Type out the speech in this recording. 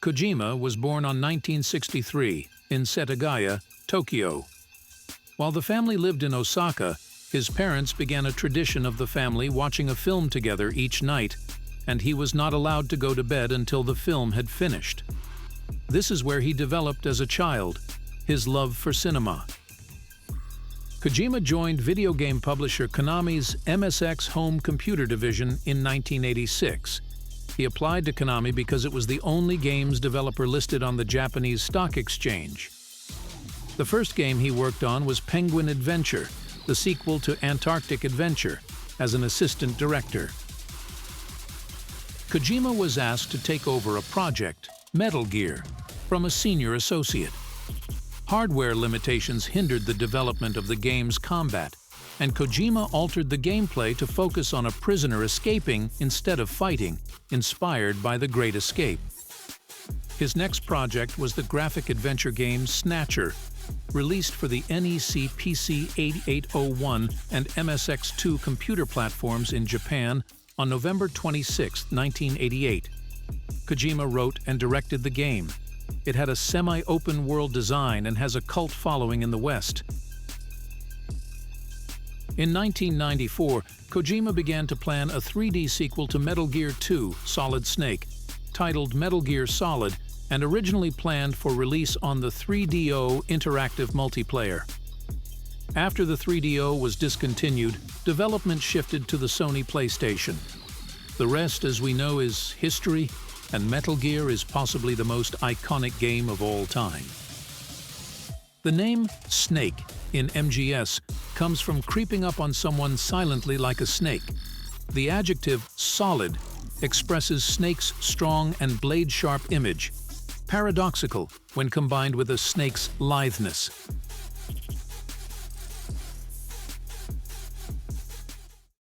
Kojima was born on 1963 in Setagaya, Tokyo. While the family lived in Osaka, his parents began a tradition of the family watching a film together each night, and he was not allowed to go to bed until the film had finished. This is where he developed as a child his love for cinema. Kojima joined video game publisher Konami's MSX home computer division in 1986. He applied to Konami because it was the only games developer listed on the Japanese stock exchange. The first game he worked on was Penguin Adventure, the sequel to Antarctic Adventure, as an assistant director. Kojima was asked to take over a project, Metal Gear, from a senior associate. Hardware limitations hindered the development of the game's combat, and Kojima altered the gameplay to focus on a prisoner escaping instead of fighting, inspired by The Great Escape. His next project was the graphic adventure game Snatcher, released for the NEC PC 8801 and MSX2 computer platforms in Japan on November 26, 1988. Kojima wrote and directed the game. It had a semi-open world design and has a cult following in the West. In 1994, Kojima began to plan a 3D sequel to Metal Gear 2: Solid Snake, titled Metal Gear Solid, and originally planned for release on the 3DO interactive multiplayer. After the 3DO was discontinued, development shifted to the Sony PlayStation. The rest, as we know, is history, and Metal Gear is possibly the most iconic game of all time. The name Snake in MGS comes from creeping up on someone silently like a snake. The adjective solid expresses Snake's strong and blade-sharp image, paradoxical when combined with a snake's litheness.